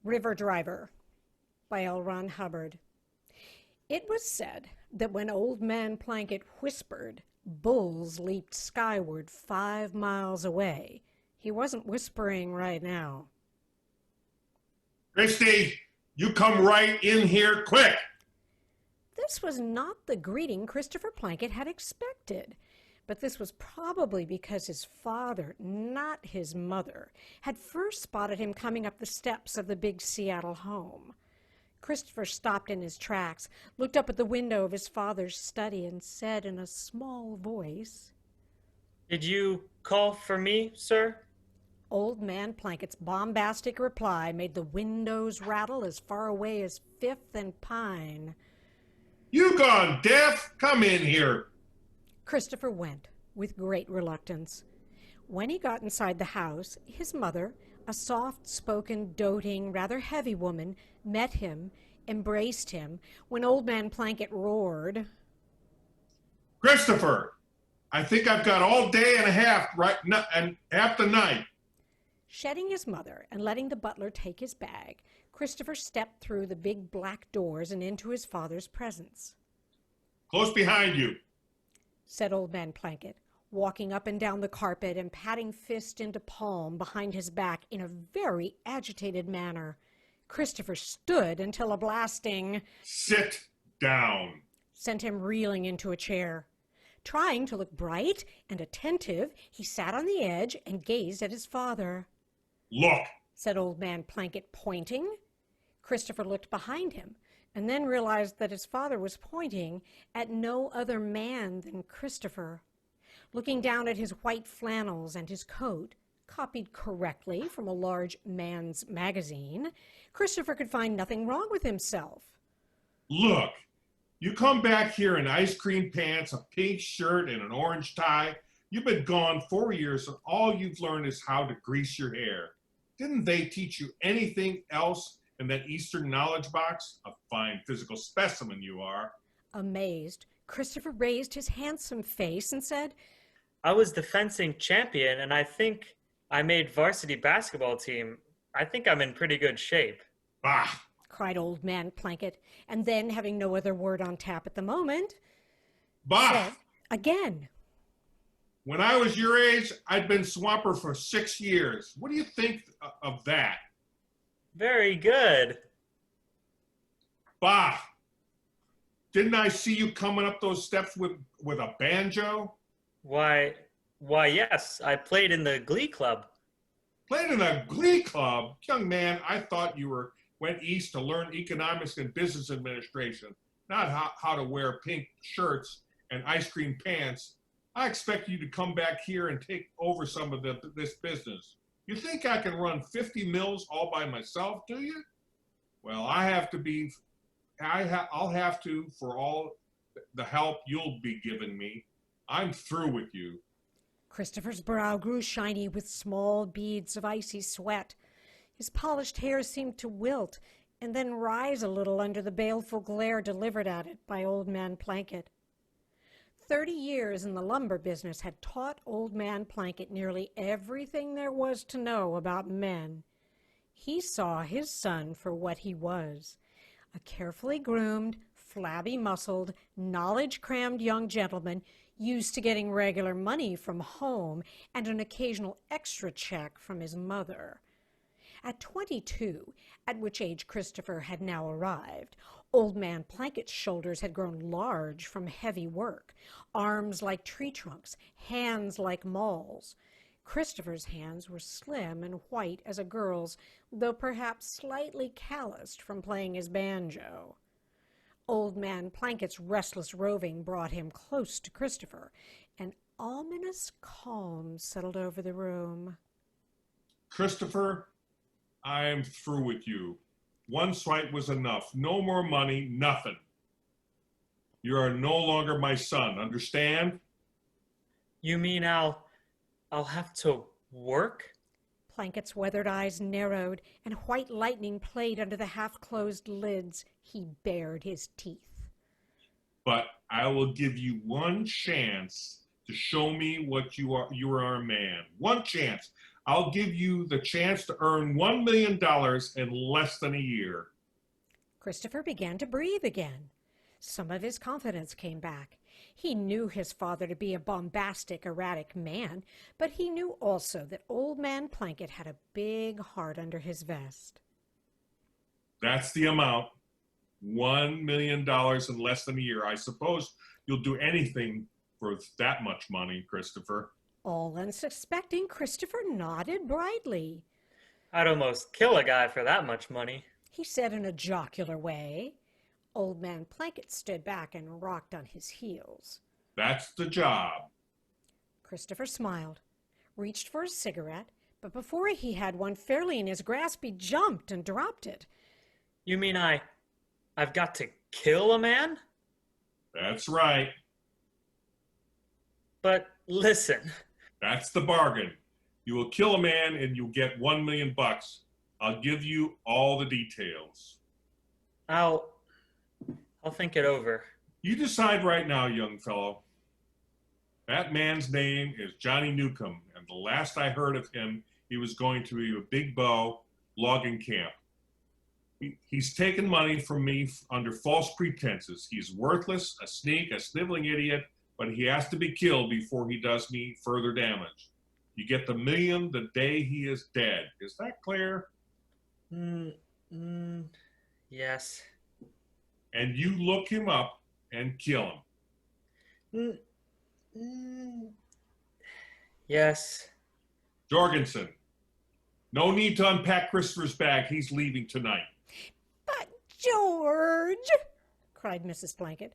River Driver by L. Ron Hubbard. It was said that when Old Man Plankett whispered, bulls leaped skyward 5 miles away. He wasn't whispering right now. Christie, you come right in here quick. This was not the greeting Christopher Plankett had expected. But this was probably because his father, not his mother, had first spotted him coming up the steps of the big Seattle home. Christopher stopped in his tracks, looked up at the window of his father's study, and said in a small voice, "Did you call for me, sir?" Old Man Plankett's bombastic reply made the windows rattle as far away as Fifth and Pine. You gone deaf? Come in here. Christopher went, with great reluctance. When he got inside the house, his mother, a soft-spoken, doting, rather heavy woman, met him, embraced him, when Old Man Plankett roared, Christopher, I think I've got all day and a half and half the night. Shedding his mother and letting the butler take his bag, Christopher stepped through the big black doors and into his father's presence. Close behind you, said Old Man Plankett, walking up and down the carpet and patting fist into palm behind his back in a very agitated manner. Christopher stood until a blasting sit down sent him reeling into a chair. Trying to look bright and attentive, he sat on the edge and gazed at his father. Look, said Old Man Plankett, pointing. Christopher looked behind him and then realized that his father was pointing at no other man than Christopher. Looking down at his white flannels and his coat, copied correctly from a large man's magazine, Christopher could find nothing wrong with himself. Look, you come back here in ice cream pants, a pink shirt, and an orange tie. You've been gone 4 years, and all you've learned is how to grease your hair. Didn't they teach you anything else in that Eastern knowledge box? A fine physical specimen you are. Amazed, Christopher raised his handsome face and said, "I was the fencing champion, and I think I made varsity basketball team. I think I'm in pretty good shape." Bah! cried Old Man Plankett, and then, having no other word on tap at the moment, Bah! said again, When I was your age, I'd been swamper for 6 years. What do you think of that? Very good. Bah! Didn't I see you coming up those steps with a banjo? Why, yes, I played in the glee club. Played in a glee club? Young man, I thought you went east to learn economics and business administration, not how to wear pink shirts and ice cream pants. I expect you to come back here and take over some of this business. You think I can run 50 mills all by myself, do you? Well, I'll have to for all the help you'll be giving me. I'm through with you. Christopher's brow grew shiny with small beads of icy sweat. His polished hair seemed to wilt and then rise a little under the baleful glare delivered at it by Old Man Plankett. 30 years in the lumber business had taught Old Man Plankett nearly everything there was to know about men. He saw his son for what he was, a carefully groomed, flabby-muscled, knowledge-crammed young gentleman used to getting regular money from home and an occasional extra check from his mother. At 22, at which age Christopher had now arrived, Old Man Plankett's shoulders had grown large from heavy work, arms like tree trunks, hands like mauls. Christopher's hands were slim and white as a girl's, though perhaps slightly calloused from playing his banjo. Old Man Plankett's restless roving brought him close to Christopher. An ominous calm settled over the room. Christopher, I'm through with you. One swipe was enough. No more money, nothing. You are no longer my son, understand? You mean I'll have to work? Plankett's weathered eyes narrowed, and white lightning played under the half-closed lids. He bared his teeth. But I will give you one chance to show me what you are a man. One chance. I'll give you the chance to earn $1 million in less than a year. Christopher began to breathe again. Some of his confidence came back. He knew his father to be a bombastic, erratic man, but he knew also that old Man Plankett had a big heart under his vest. That's the amount. $1 million in less than a year. I suppose you'll do anything for that much money, Christopher. All unsuspecting, Christopher nodded brightly. I'd almost kill a guy for that much money. He said in a jocular way. Old Man Plankett stood back and rocked on his heels. That's the job. Christopher smiled, reached for a cigarette, but before he had one fairly in his grasp, he jumped and dropped it. You mean I've got to kill a man? That's right. But listen. That's the bargain. You will kill a man and you'll get $1 million. I'll give you all the details. I'll think it over. You decide right now, young fellow. That man's name is Johnny Newcomb, and the last I heard of him, he was going to a Big Bow logging camp. He's taken money from me under false pretenses. He's worthless, a sneak, a sniveling idiot, but he has to be killed before he does me further damage. You get the $1 million the day he is dead. Is that clear? Yes. And you look him up and kill him. Yes. Jorgensen, no need to unpack Christopher's bag. He's leaving tonight. But George, cried Mrs. Plankett,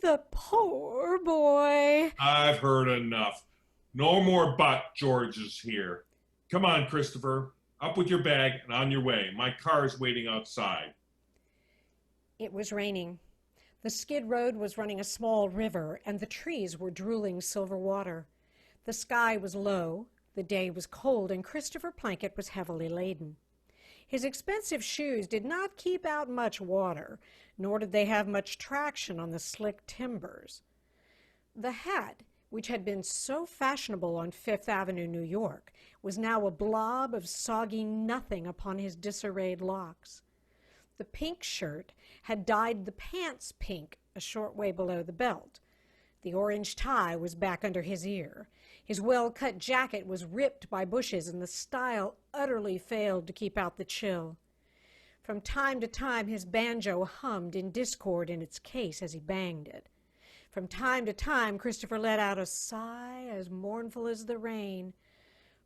the poor boy. I've heard enough. No more but George is here. Come on, Christopher. Up with your bag and on your way. My car is waiting outside. It was raining. The skid road was running a small river, and the trees were drooling silver water. The sky was low, the day was cold, and Christopher Plankett was heavily laden. His expensive shoes did not keep out much water, nor did they have much traction on the slick timbers. The hat, which had been so fashionable on Fifth Avenue, New York, was now a blob of soggy nothing upon his disarrayed locks. The pink shirt had dyed the pants pink a short way below the belt. The orange tie was back under his ear. His well-cut jacket was ripped by bushes, and the style utterly failed to keep out the chill. From time to time his banjo hummed in discord in its case as he banged it. From time to time Christopher let out a sigh as mournful as the rain.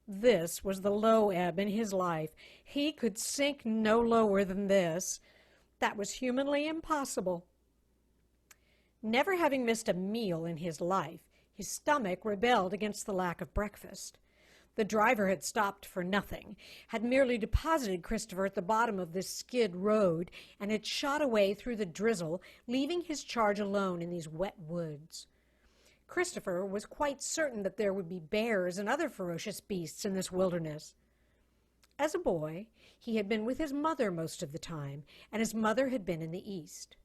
This was the low ebb in his life. He could sink no lower than this. That was humanly impossible. Never having missed a meal in his life, his stomach rebelled against the lack of breakfast. The driver had stopped for nothing, had merely deposited Christopher at the bottom of this skid road, and had shot away through the drizzle, leaving his charge alone in these wet woods. Christopher was quite certain that there would be bears and other ferocious beasts in this wilderness. As a boy, he had been with his mother most of the time, and his mother had been in the East.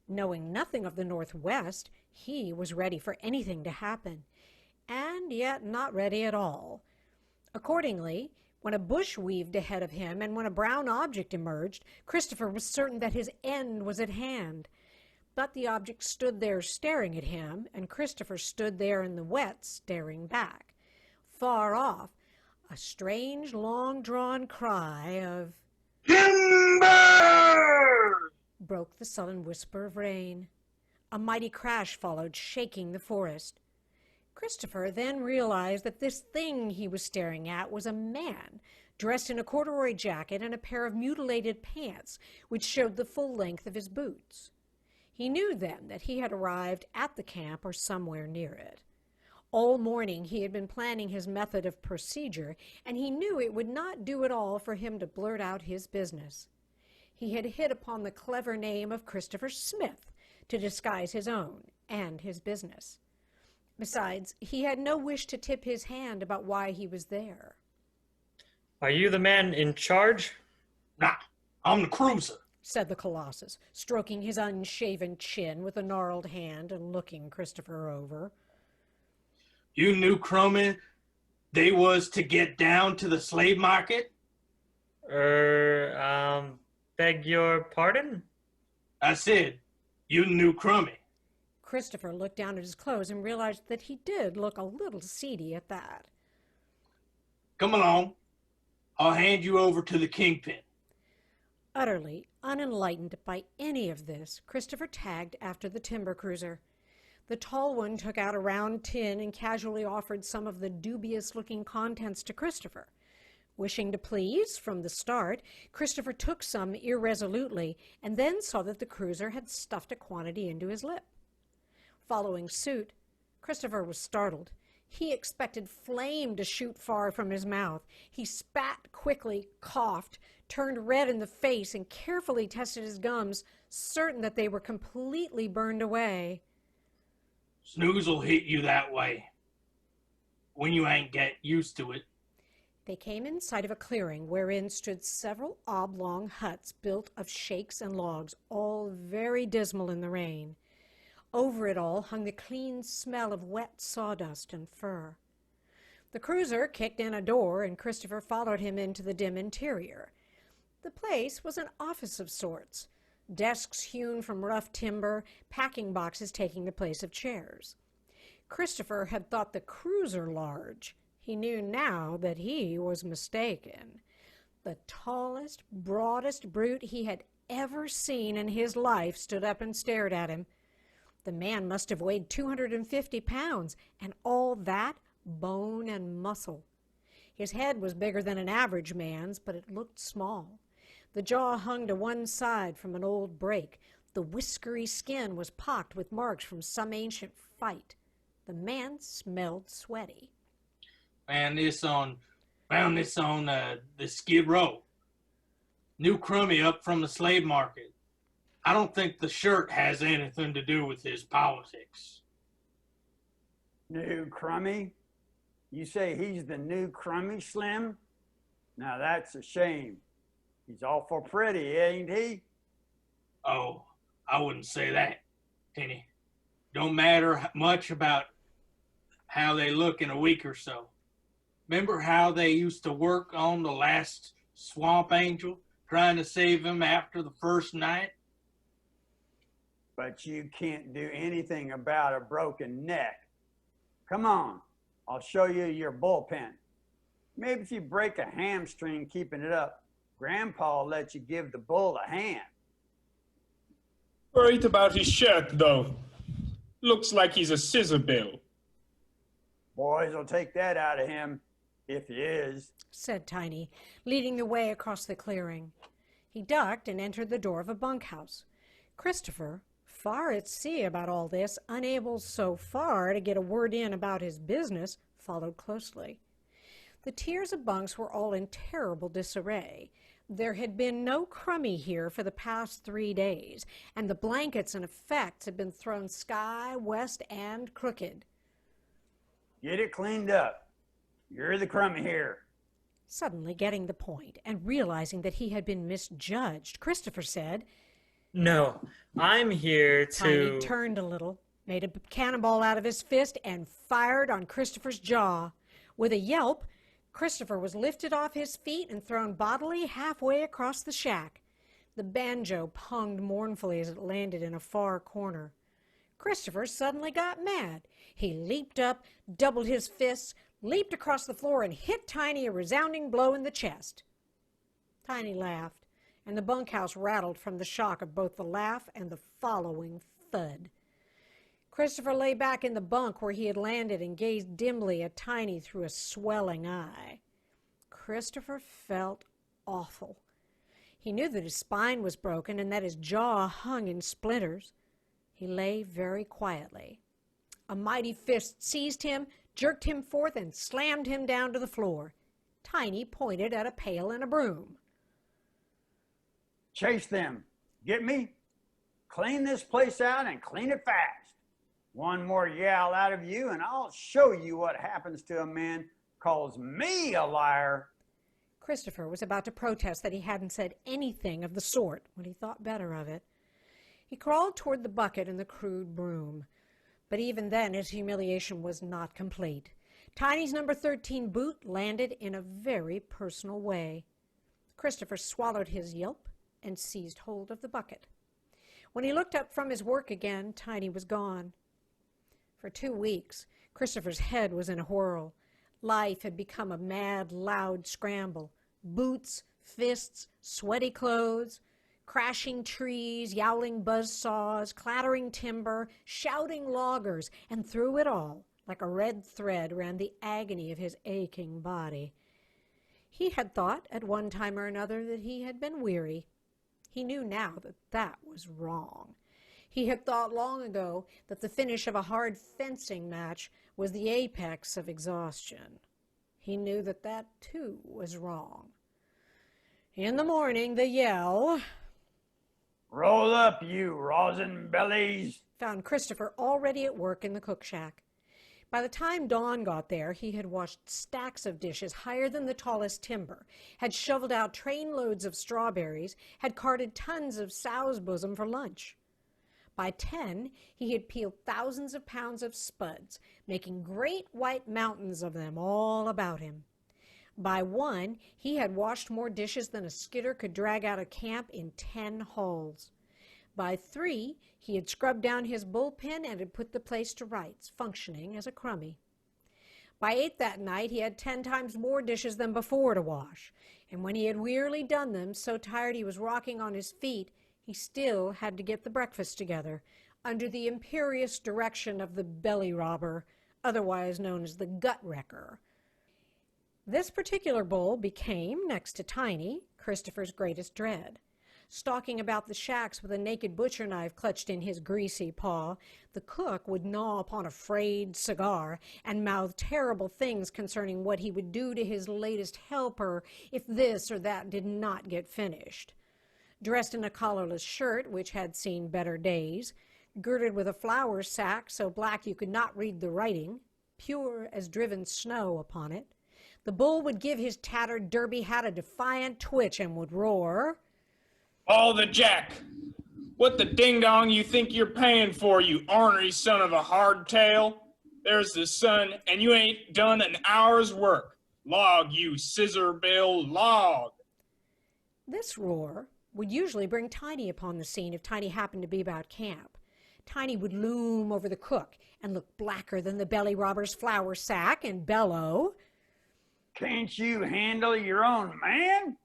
Knowing nothing of the Northwest, he was ready for anything to happen, and yet not ready at all. Accordingly, when a bush weaved ahead of him and when a brown object emerged, Christopher was certain that his end was at hand. But the object stood there staring at him, and Christopher stood there in the wet staring back. Far off, a strange, long-drawn cry of Timber! broke the sullen whisper of rain. A mighty crash followed, shaking the forest. Christopher then realized that this thing he was staring at was a man, dressed in a corduroy jacket and a pair of mutilated pants, which showed the full length of his boots. He knew then that he had arrived at the camp or somewhere near it. All morning he had been planning his method of procedure, and he knew it would not do at all for him to blurt out his business. He had hit upon the clever name of Christopher Smith to disguise his own and his business. Besides, he had no wish to tip his hand about why he was there. Are you the man in charge? Nah, I'm the cruiser. Said the Colossus, stroking his unshaven chin with a gnarled hand and looking Christopher over. You knew Croman, they was to get down to the slave market? Beg your pardon? I said, you knew Crummy. Christopher looked down at his clothes and realized that he did look a little seedy at that. Come along. I'll hand you over to the kingpin. Utterly unenlightened by any of this, Christopher tagged after the timber cruiser. The tall one took out a round tin and casually offered some of the dubious-looking contents to Christopher. Wishing to please from the start, Christopher took some irresolutely and then saw that the cruiser had stuffed a quantity into his lip. Following suit, Christopher was startled. He expected flame to shoot far from his mouth. He spat quickly, coughed, turned red in the face, and carefully tested his gums, certain that they were completely burned away. Snooz'll hit you that way when you ain't get used to it. They came in sight of a clearing wherein stood several oblong huts built of shakes and logs, all very dismal in the rain. Over it all hung the clean smell of wet sawdust and fur. The cruiser kicked in a door, and Christopher followed him into the dim interior. The place was an office of sorts, desks hewn from rough timber, packing boxes taking the place of chairs. Christopher had thought the cruiser large. He knew now that he was mistaken. The tallest, broadest brute he had ever seen in his life stood up and stared at him. The man must have weighed 250 pounds, and all that bone and muscle. His head was bigger than an average man's, but it looked small. The jaw hung to one side from an old break. The whiskery skin was pocked with marks from some ancient fight. The man smelled sweaty. Found this on the Skid Row. New Crummy up from the slave market. I don't think the shirt has anything to do with his politics. New Crummy? You say he's the new Crummy, Slim? Now that's a shame. He's awful pretty, ain't he? Oh, I wouldn't say that, Penny. Don't matter much about how they look in a week or so. Remember how they used to work on the last Swamp Angel, trying to save him after the first night? But you can't do anything about a broken neck. Come on, I'll show you your bullpen. Maybe if you break a hamstring keeping it up, Grandpa will let you give the bull a hand. Worried about his shirt, though. Looks like he's a scissor bill. Boys will take that out of him, if he is, said Tiny, leading the way across the clearing. He ducked and entered the door of a bunkhouse. Christopher, far at sea about all this, unable so far to get a word in about his business, followed closely. The tiers of bunks were all in terrible disarray. There had been no Crummy here for the past 3 days, and the blankets and effects had been thrown sky, west, and crooked. Get it cleaned up. You're the Crummy here. Suddenly getting the point and realizing that he had been misjudged, Christopher said, No, I'm here to... Tiny turned a little, made a cannonball out of his fist, and fired on Christopher's jaw. With a yelp, Christopher was lifted off his feet and thrown bodily halfway across the shack. The banjo punged mournfully as it landed in a far corner. Christopher suddenly got mad. He leaped up, doubled his fists, leaped across the floor, and hit Tiny a resounding blow in the chest. Tiny laughed, and the bunkhouse rattled from the shock of both the laugh and the following thud. Christopher lay back in the bunk where he had landed and gazed dimly at Tiny through a swelling eye. Christopher felt awful. He knew that his spine was broken and that his jaw hung in splinters. He lay very quietly. A mighty fist seized him, jerked him forth, and slammed him down to the floor. Tiny pointed at a pail and a broom. Chase them. Get me? Clean this place out and clean it fast. One more yowl out of you and I'll show you what happens to a man who calls me a liar. Christopher was about to protest that he hadn't said anything of the sort when he thought better of it. He crawled toward the bucket and the crude broom. But even then his humiliation was not complete. Tiny's number 13 boot landed in a very personal way. Christopher swallowed his yelp and seized hold of the bucket. When he looked up from his work again, Tiny was gone. For 2 weeks, Christopher's head was in a whirl. Life had become a mad, loud scramble. Boots, fists, sweaty clothes, crashing trees, yowling buzzsaws, clattering timber, shouting loggers, and through it all, like a red thread, ran the agony of his aching body. He had thought at one time or another that he had been weary. He knew now that that was wrong. He had thought long ago that the finish of a hard fencing match was the apex of exhaustion. He knew that that, too, was wrong. In the morning, the yell, "Roll up, you rosin bellies!" found Christopher already at work in the cook shack. By the time Dawn got there, he had washed stacks of dishes higher than the tallest timber, had shoveled out trainloads of strawberries, had carted tons of sow's bosom for lunch. By 10, he had peeled thousands of pounds of spuds, making great white mountains of them all about him. By 1, he had washed more dishes than a skidder could drag out of camp in 10 hauls. By 3, he had scrubbed down his bullpen and had put the place to rights, functioning as a crummy. By 8 that night, he had 10 times more dishes than before to wash, and when he had wearily done them, so tired he was rocking on his feet, he still had to get the breakfast together, under the imperious direction of the belly robber, otherwise known as the gut wrecker. This particular bull became, next to Tiny, Christopher's greatest dread. Stalking about the shacks with a naked butcher knife clutched in his greasy paw, the cook would gnaw upon a frayed cigar and mouth terrible things concerning what he would do to his latest helper if this or that did not get finished. Dressed in a collarless shirt, which had seen better days, girded with a flour sack so black you could not read the writing, pure as driven snow upon it, the bull would give his tattered derby hat a defiant twitch and would roar, All the jack! What the ding-dong you think you're paying for, you ornery son of a hardtail? There's the sun, and you ain't done an hour's work. Log, you scissor-bill, log! This roar would usually bring Tiny upon the scene if Tiny happened to be about camp. Tiny would loom over the cook and look blacker than the belly robber's flour sack and bellow, "Can't you handle your own man?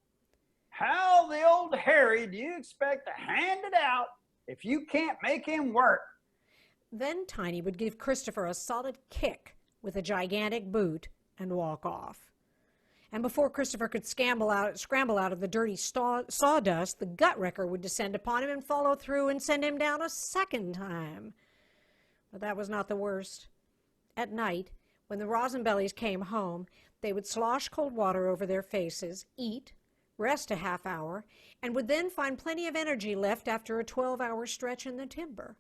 How the old Harry do you expect to hand it out if you can't make him work?" Then Tiny would give Christopher a solid kick with a gigantic boot and walk off. And before Christopher could scramble out of the dirty sawdust, the gut wrecker would descend upon him and follow through and send him down a second time. But that was not the worst. At night, when the rosinbellies came home, they would slosh cold water over their faces, eat, rest a half hour, and would then find plenty of energy left after a 12-hour stretch in the timber.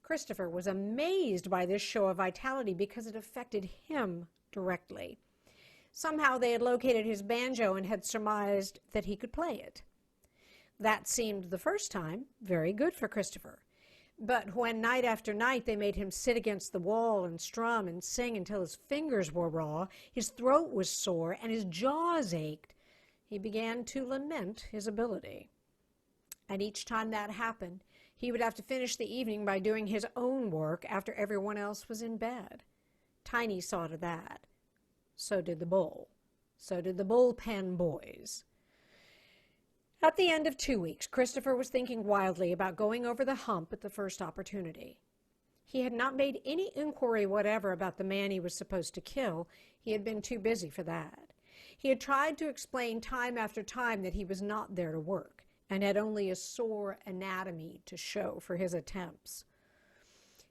Christopher was amazed by this show of vitality because it affected him directly. Somehow they had located his banjo and had surmised that he could play it. That seemed the first time very good for Christopher. But when night after night they made him sit against the wall and strum and sing until his fingers were raw, his throat was sore, and his jaws ached, he began to lament his ability. And each time that happened, he would have to finish the evening by doing his own work after everyone else was in bed. Tiny saw to that. So did the bull. So did the bullpen boys. At the end of 2 weeks, Christopher was thinking wildly about going over the hump at the first opportunity. He had not made any inquiry whatever about the man he was supposed to kill. He had been too busy for that. He had tried to explain time after time that he was not there to work and had only a sore anatomy to show for his attempts.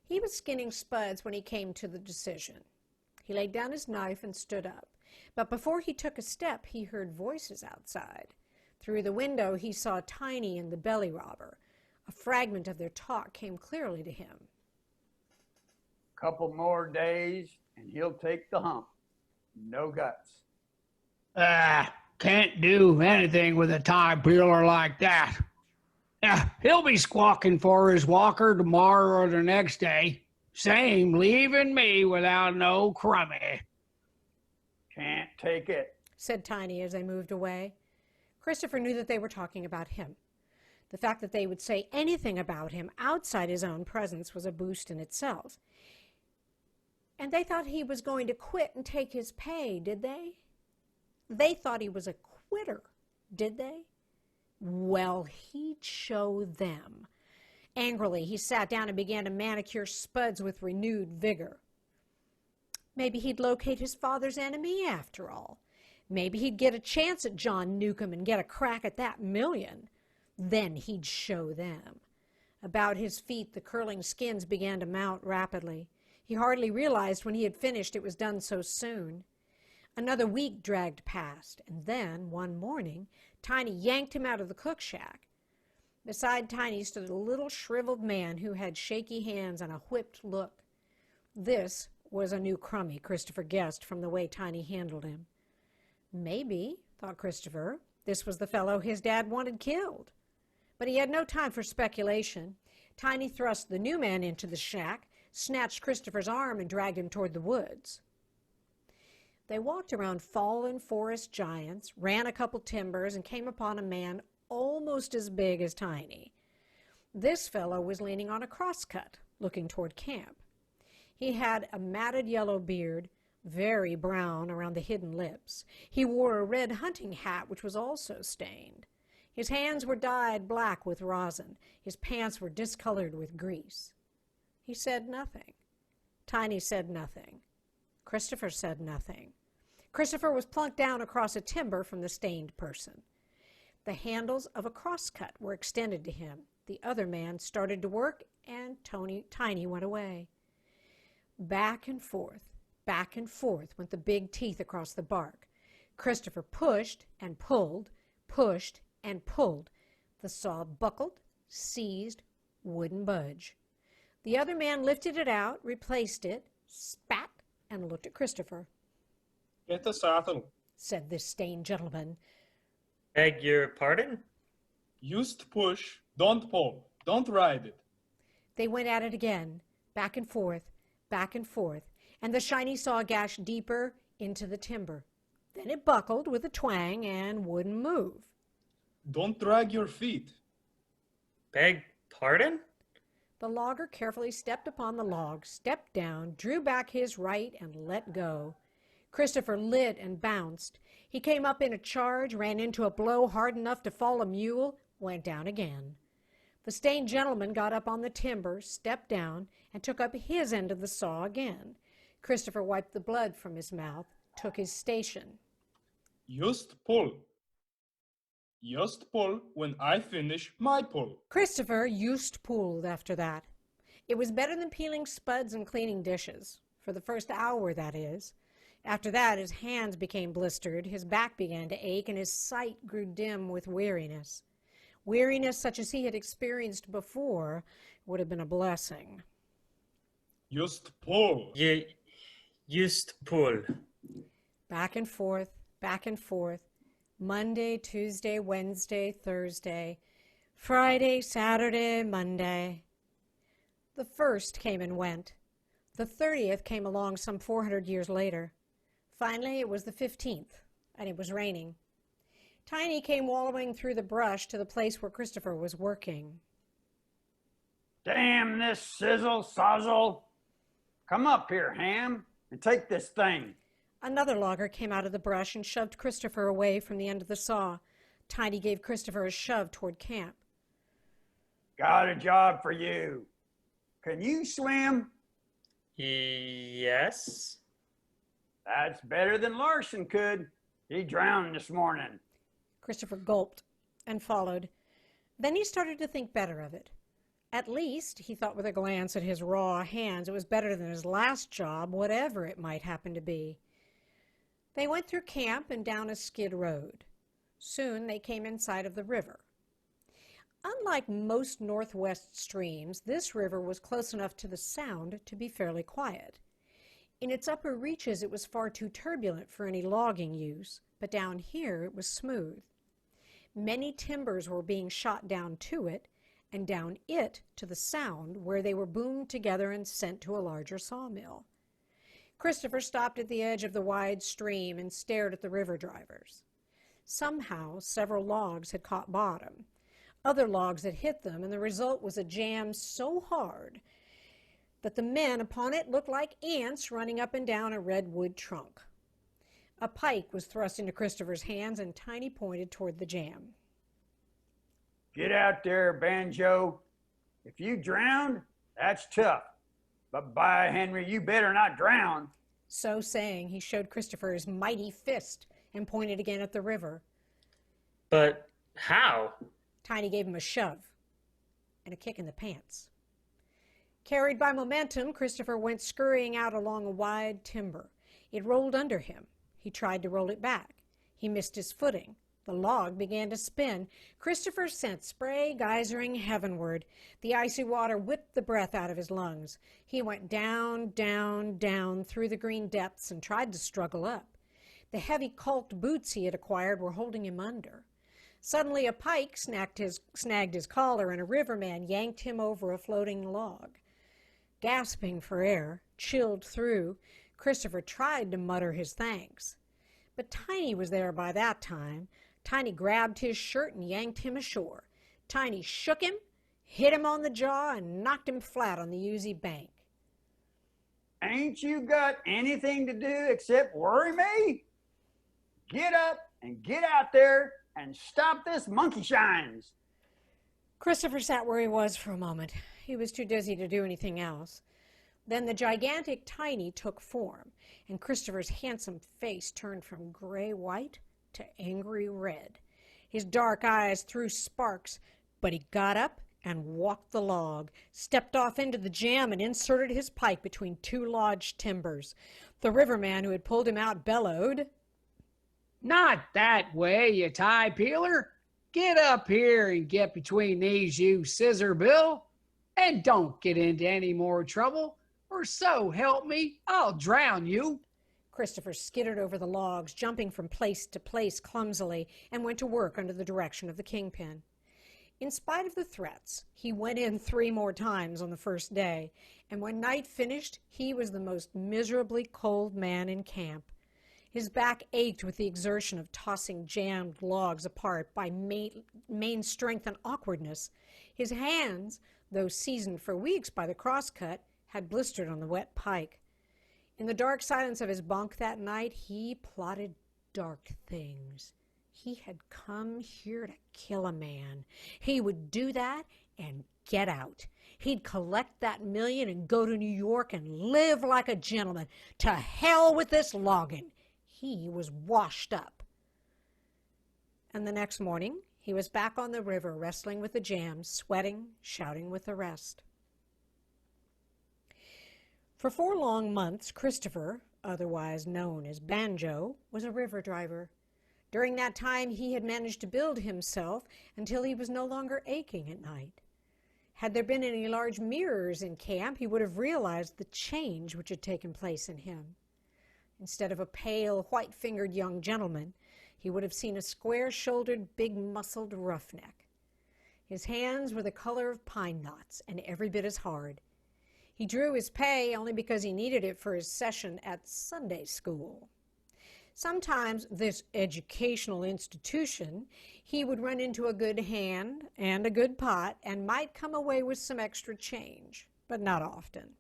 He was skinning spuds when he came to the decision. He laid down his knife and stood up. But before he took a step, he heard voices outside. Through the window, he saw Tiny and the belly robber. A fragment of their talk came clearly to him. "Couple more days, and he'll take the hump. No guts." Can't do anything with a tie peeler like that. He'll be squawking for his walker tomorrow or the next day. Same leaving me without no crummy. take it, said Tiny as they moved away. Christopher knew that they were talking about him. The fact that they would say anything about him outside his own presence was a boost in itself. And they thought he was going to quit and take his pay, did they? They thought he was a quitter, did they? Well, he'd show them. Angrily, he sat down and began to manicure Spuds with renewed vigor. Maybe he'd locate his father's enemy after all. Maybe he'd get a chance at John Newcomb and get a crack at that $1,000,000. Then he'd show them. About his feet, the curling skins began to mount rapidly. He hardly realized when he had finished it was done so soon. Another week dragged past, and then, one morning, Tiny yanked him out of the cook shack. Beside Tiny stood a little shriveled man who had shaky hands and a whipped look. This was a new crummy, Christopher guessed from the way Tiny handled him. Maybe, thought Christopher, this was the fellow his dad wanted killed. But he had no time for speculation. Tiny thrust the new man into the shack, snatched Christopher's arm, and dragged him toward the woods. They walked around fallen forest giants, ran a couple timbers, and came upon a man almost as big as Tiny. This fellow was leaning on a crosscut, looking toward camp. He had a matted yellow beard, very brown around the hidden lips. He wore a red hunting hat, which was also stained. His hands were dyed black with rosin. His pants were discolored with grease. He said nothing. Tiny said nothing. Christopher said nothing. Christopher was plunked down across a timber from the stained person. The handles of a crosscut were extended to him. The other man started to work, and Tiny went away. Back and forth went the big teeth across the bark. Christopher pushed and pulled, pushed and pulled. The saw buckled, seized, wouldn't budge. The other man lifted it out, replaced it, spat, and looked at Christopher. Get the saddle. Said this stained gentleman. Beg your pardon? Just push, don't pull, don't ride it. They went at it again, back and forth, and the shiny saw gashed deeper into the timber. Then it buckled with a twang and wouldn't move. Don't drag your feet. Beg pardon? The logger carefully stepped upon the log, stepped down, drew back his right, and let go. Christopher lit and bounced. He came up in a charge, ran into a blow hard enough to fall a mule, went down again. The stained gentleman got up on the timber, stepped down, and took up his end of the saw again. Christopher wiped the blood from his mouth, took his station. Just pull. Just pull when I finish my pull. Christopher used pulled after that. It was better than peeling spuds and cleaning dishes. For the first hour, that is. After that, his hands became blistered, his back began to ache, and his sight grew dim with weariness. Weariness such as he had experienced before would have been a blessing. Just pull. You used pull. Back and forth, Monday, Tuesday, Wednesday, Thursday, Friday, Saturday, Monday. The 1st came and went. The 30th came along some 400 years later. Finally, it was the 15th, and it was raining. Tiny came wallowing through the brush to the place where Christopher was working. Damn this sizzle sozzle. Come up here, Ham, and take this thing. Another logger came out of the brush and shoved Christopher away from the end of the saw. Tiny gave Christopher a shove toward camp. Got a job for you. Can you swim? Yes. That's better than Larson could. He drowned this morning. Christopher gulped and followed. Then he started to think better of it. At least, he thought with a glance at his raw hands, it was better than his last job, whatever it might happen to be. They went through camp and down a skid road. Soon they came in sight of the river. Unlike most northwest streams, this river was close enough to the sound to be fairly quiet. In its upper reaches, it was far too turbulent for any logging use, but down here it was smooth. Many timbers were being shot down to it, and down it to the sound, where they were boomed together and sent to a larger sawmill. Christopher stopped at the edge of the wide stream and stared at the river drivers. Somehow, several logs had caught bottom. Other logs had hit them, and the result was a jam so hard that the men upon it looked like ants running up and down a redwood trunk. A pike was thrust into Christopher's hands, and Tiny pointed toward the jam. Get out there, Banjo. If you drowned, that's tough. But by Henry, you better not drown. So saying, he showed Christopher his mighty fist and pointed again at the river. But how? Tiny gave him a shove and a kick in the pants. Carried by momentum, Christopher went scurrying out along a wide timber. It rolled under him. He tried to roll it back. He missed his footing. The log began to spin. Christopher sent spray geysering heavenward. The icy water whipped the breath out of his lungs. He went down, down, down through the green depths and tried to struggle up. The heavy calked boots he had acquired were holding him under. Suddenly a pike snagged his collar, and a riverman yanked him over a floating log. Gasping for air, chilled through, Christopher tried to mutter his thanks. But Tiny was there by that time. Tiny grabbed his shirt and yanked him ashore. Tiny shook him, hit him on the jaw, and knocked him flat on the oozy bank. Ain't you got anything to do except worry me? Get up and get out there and stop this monkey shines. Christopher sat where he was for a moment. He was too dizzy to do anything else. Then the gigantic Tiny took form, and Christopher's handsome face turned from gray-white to angry red. His dark eyes threw sparks, but he got up and walked the log, stepped off into the jam, and inserted his pike between two lodged timbers. The riverman who had pulled him out bellowed, Not that way, you tie peeler. Get up here and get between these, you scissor bill. And don't get into any more trouble, or so help me, I'll drown you. Christopher skittered over the logs, jumping from place to place clumsily, and went to work under the direction of the kingpin. In spite of the threats, he went in 3 more times on the first day, and when night finished, he was the most miserably cold man in camp. His back ached with the exertion of tossing jammed logs apart by main strength and awkwardness. His hands, though seasoned for weeks by the crosscut, had blistered on the wet pike. In the dark silence of his bunk that night, he plotted dark things. He had come here to kill a man. He would do that and get out. He'd collect that $1 million and go to New York and live like a gentleman. To hell with this logging. He was washed up. And the next morning, he was back on the river, wrestling with the jam, sweating, shouting with the rest. For 4 long months, Christopher, otherwise known as Banjo, was a river driver. During that time, he had managed to build himself until he was no longer aching at night. Had there been any large mirrors in camp, he would have realized the change which had taken place in him. Instead of a pale, white-fingered young gentleman, he would have seen a square-shouldered, big-muscled roughneck. His hands were the color of pine knots and every bit as hard. He drew his pay only because he needed it for his session at Sunday school. Sometimes this educational institution, he would run into a good hand and a good pot and might come away with some extra change, but not often.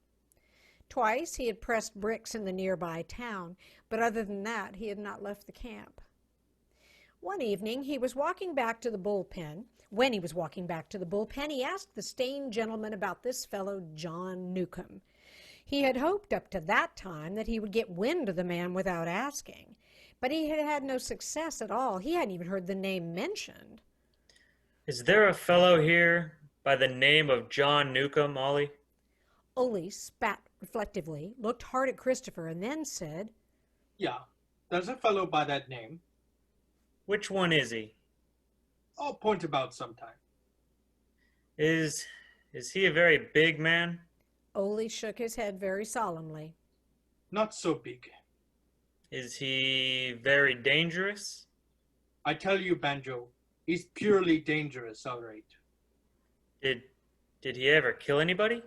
Twice he had pressed bricks in the nearby town, but other than that, he had not left the camp. One evening, he was walking back to the bullpen. When he was walking back to the bullpen, he asked the stained gentleman about this fellow John Newcomb. He had hoped up to that time that he would get wind of the man without asking, but he had had no success at all. He hadn't even heard the name mentioned. Is there a fellow here by the name of John Newcomb, Ollie? Ole spat reflectively, looked hard at Christopher, and then said, Yeah, there's a fellow by that name. Which one is he? I'll point him out sometime. Is he a very big man? Ole shook his head very solemnly. Not so big. Is he very dangerous? I tell you, Banjo, he's purely dangerous, all right. Did he ever kill anybody?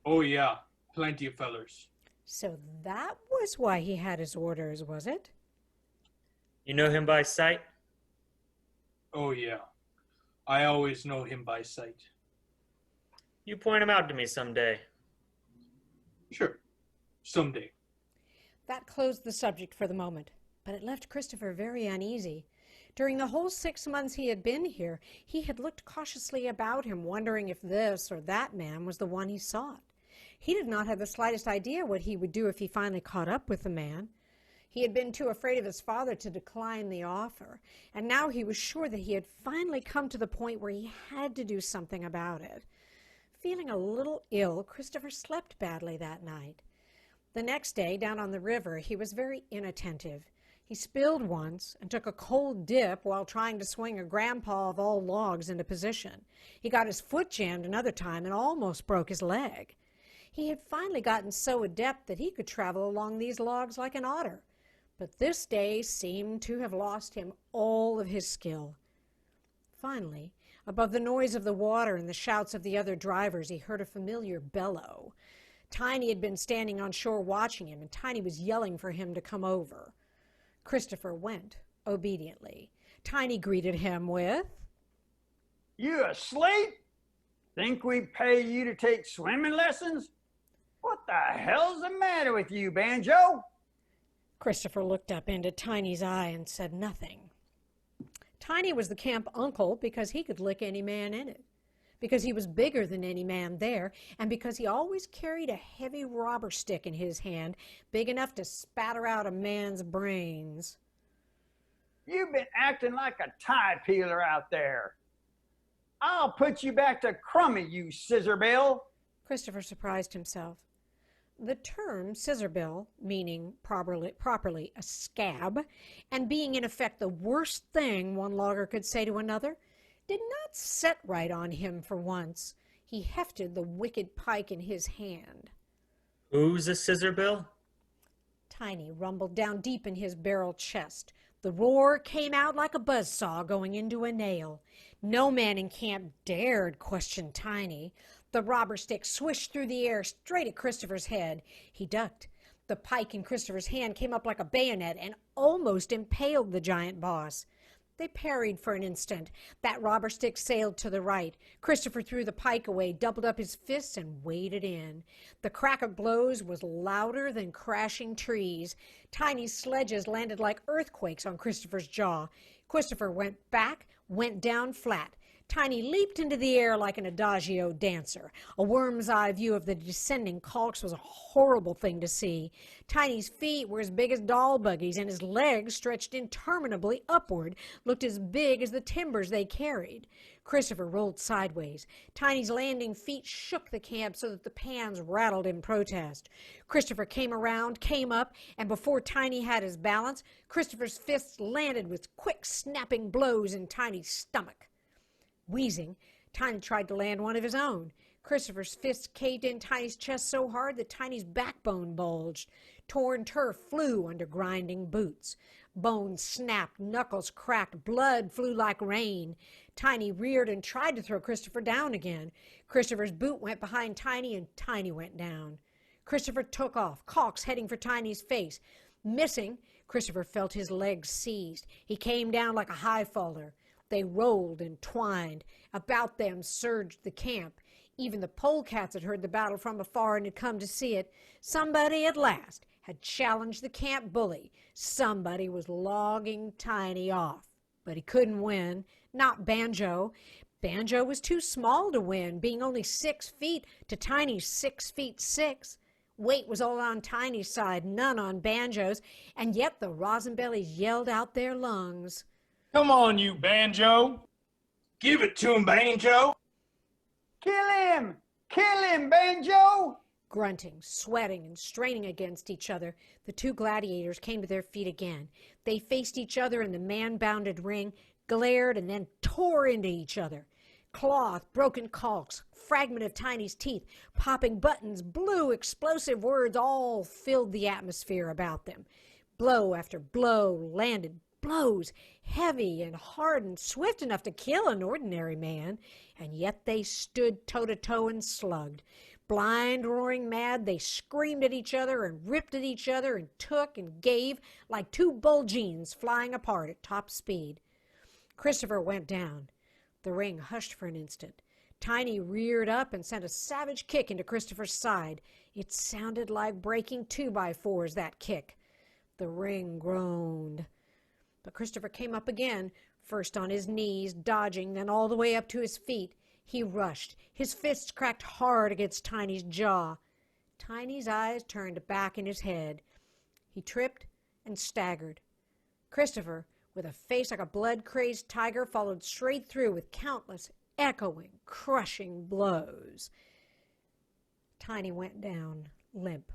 Oh, yeah, plenty of fellers. So that was why he had his orders, was it? You know him by sight? Oh, yeah. I always know him by sight. You point him out to me someday. Sure. Someday. That closed the subject for the moment, but it left Christopher very uneasy. During the whole 6 months he had been here, he had looked cautiously about him, wondering if this or that man was the one he sought. He did not have the slightest idea what he would do if he finally caught up with the man. He had been too afraid of his father to decline the offer, and now he was sure that he had finally come to the point where he had to do something about it. Feeling a little ill, Christopher slept badly that night. The next day, down on the river, he was very inattentive. He spilled once and took a cold dip while trying to swing a grandpa of all logs into position. He got his foot jammed another time and almost broke his leg. He had finally gotten so adept that he could travel along these logs like an otter, but this day seemed to have lost him all of his skill. Finally, above the noise of the water and the shouts of the other drivers, he heard a familiar bellow. Tiny had been standing on shore watching him, and Tiny was yelling for him to come over. Christopher went, obediently. Tiny greeted him with, You asleep? Think we pay you to take swimming lessons? What the hell's the matter with you, Banjo? Christopher looked up into Tiny's eye and said nothing. Tiny was the camp uncle because he could lick any man in it, because he was bigger than any man there, and because he always carried a heavy robber stick in his hand, big enough to spatter out a man's brains. You've been acting like a tie peeler out there. I'll put you back to crummy, you scissorbill. Christopher surprised himself. The term scissorbill, meaning properly a scab, and being in effect the worst thing one logger could say to another, did not set right on him for once. He hefted the wicked pike in his hand. Who's a scissorbill? Tiny rumbled down deep in his barrel chest. The roar came out like a buzzsaw going into a nail. No man in camp dared question Tiny. The robber stick swished through the air straight at Christopher's head. He ducked. The pike in Christopher's hand came up like a bayonet and almost impaled the giant boss. They parried for an instant. That robber stick sailed to the right. Christopher threw the pike away, doubled up his fists, and waded in. The crack of blows was louder than crashing trees. Tiny sledges landed like earthquakes on Christopher's jaw. Christopher went back, went down flat. Tiny leaped into the air like an adagio dancer. A worm's eye view of the descending caulks was a horrible thing to see. Tiny's feet were as big as doll buggies, and his legs, stretched interminably upward, looked as big as the timbers they carried. Christopher rolled sideways. Tiny's landing feet shook the camp so that the pans rattled in protest. Christopher came around, came up, and before Tiny had his balance, Christopher's fists landed with quick, snapping blows in Tiny's stomach. Wheezing, Tiny tried to land one of his own. Christopher's fists caved in Tiny's chest so hard that Tiny's backbone bulged. Torn turf flew under grinding boots. Bones snapped, knuckles cracked, blood flew like rain. Tiny reared and tried to throw Christopher down again. Christopher's boot went behind Tiny, and Tiny went down. Christopher took off, caulks heading for Tiny's face. Missing, Christopher felt his legs seized. He came down like a high faller. They rolled and twined. About them surged the camp. Even the polecats had heard the battle from afar and had come to see it. Somebody at last had challenged the camp bully. Somebody was logging Tiny off. But he couldn't win. Not Banjo. Banjo was too small to win, being only 6 feet to Tiny's 6 feet 6. Weight was all on Tiny's side, none on Banjo's, and yet the rosinbellies yelled out their lungs. Come on, you Banjo. Give it to him, Banjo. Kill him! Kill him, Banjo! Grunting, sweating, and straining against each other, the two gladiators came to their feet again. They faced each other in the man-bounded ring, glared, and then tore into each other. Cloth, broken caulks, fragment of Tiny's teeth, popping buttons, blue, explosive words all filled the atmosphere about them. Blow after blow landed, blows, heavy and hard and swift enough to kill an ordinary man, and yet they stood toe-to-toe and slugged. Blind, roaring mad, they screamed at each other and ripped at each other and took and gave like two bull jeans flying apart at top speed. Christopher went down. The ring hushed for an instant. Tiny reared up and sent a savage kick into Christopher's side. It sounded like breaking 2x4s, that kick. The ring groaned. But Christopher came up again, first on his knees, dodging, then all the way up to his feet. He rushed. His fists cracked hard against Tiny's jaw. Tiny's eyes turned back in his head. He tripped and staggered. Christopher, with a face like a blood-crazed tiger, followed straight through with countless, echoing, crushing blows. Tiny went down, limp.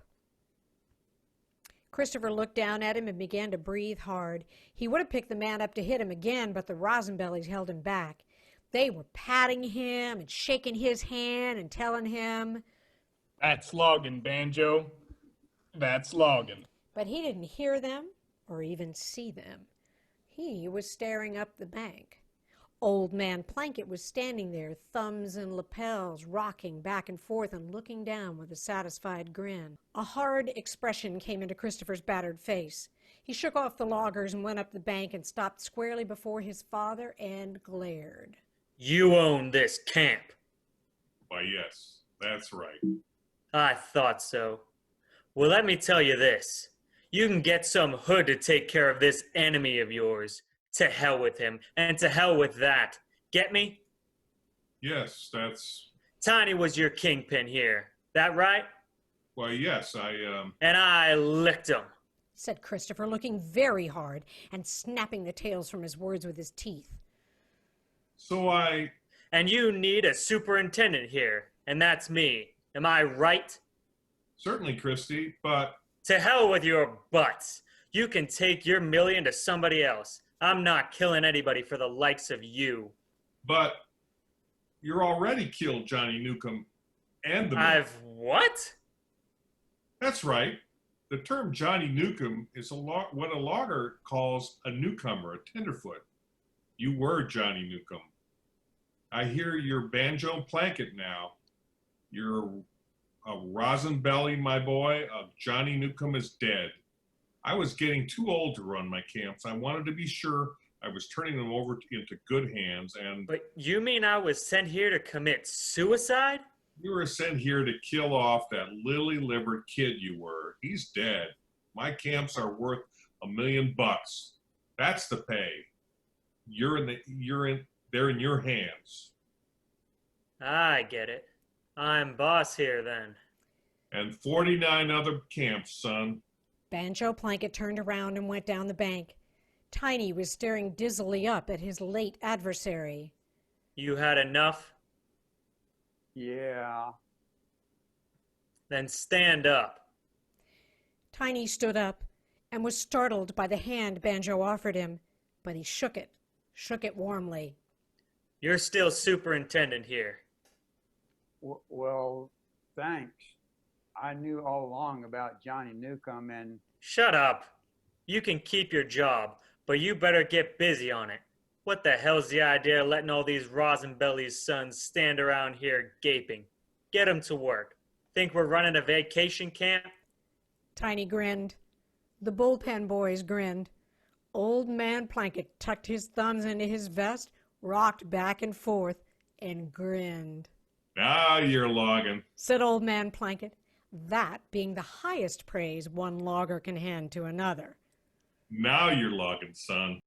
Christopher looked down at him and began to breathe hard. He would have picked the man up to hit him again, but the Rosenbellies held him back. They were patting him and shaking his hand and telling him, "That's logging, Banjo. That's logging." But he didn't hear them or even see them. He was staring up the bank. Old Man Plankett was standing there, thumbs in lapels, rocking back and forth and looking down with a satisfied grin. A hard expression came into Christopher's battered face. He shook off the loggers and went up the bank and stopped squarely before his father and glared. You own this camp. Why, yes, that's right. I thought so. Well, let me tell you this. You can get some hood to take care of this enemy of yours. To hell with him, and to hell with that. Get me? Yes, that's... Tiny was your kingpin here. That right? Why, yes, And I licked him, said Christopher, looking very hard and snapping the tails from his words with his teeth. So And you need a superintendent here, and that's me. Am I right? Certainly, Christie, but... To hell with your butts. You can take your million to somebody else. I'm not killing anybody for the likes of you. But you're already killed Johnny Newcomb and the man. I've what? That's right. The term Johnny Newcomb is what a logger calls a newcomer, a tenderfoot. You were Johnny Newcomb. I hear you're Banjo Plankett now. You're a Rosenbelly, my boy. Johnny Newcomb is dead. I was getting too old to run my camps. I wanted to be sure I was turning them over into good hands, and... But you mean I was sent here to commit suicide? You were sent here to kill off that lily-livered kid you were. He's dead. My camps are worth $1 million. That's the pay. They're in your hands. I get it. I'm boss here then. And 49 other camps, son. Banjo Plankett turned around and went down the bank. Tiny was staring dizzily up at his late adversary. You had enough? Yeah. Then stand up. Tiny stood up and was startled by the hand Banjo offered him, but he shook it warmly. You're still superintendent here. Well, thanks. I knew all along about Johnny Newcomb and... Shut up. You can keep your job, but you better get busy on it. What the hell's the idea of letting all these Rosenbelly's sons stand around here gaping? Get 'em to work. Think we're running a vacation camp? Tiny grinned. The bullpen boys grinned. Old Man Plankett tucked his thumbs into his vest, rocked back and forth, and grinned. Now you're logging, said Old Man Plankett, that being the highest praise one logger can hand to another. Now you're logging, son.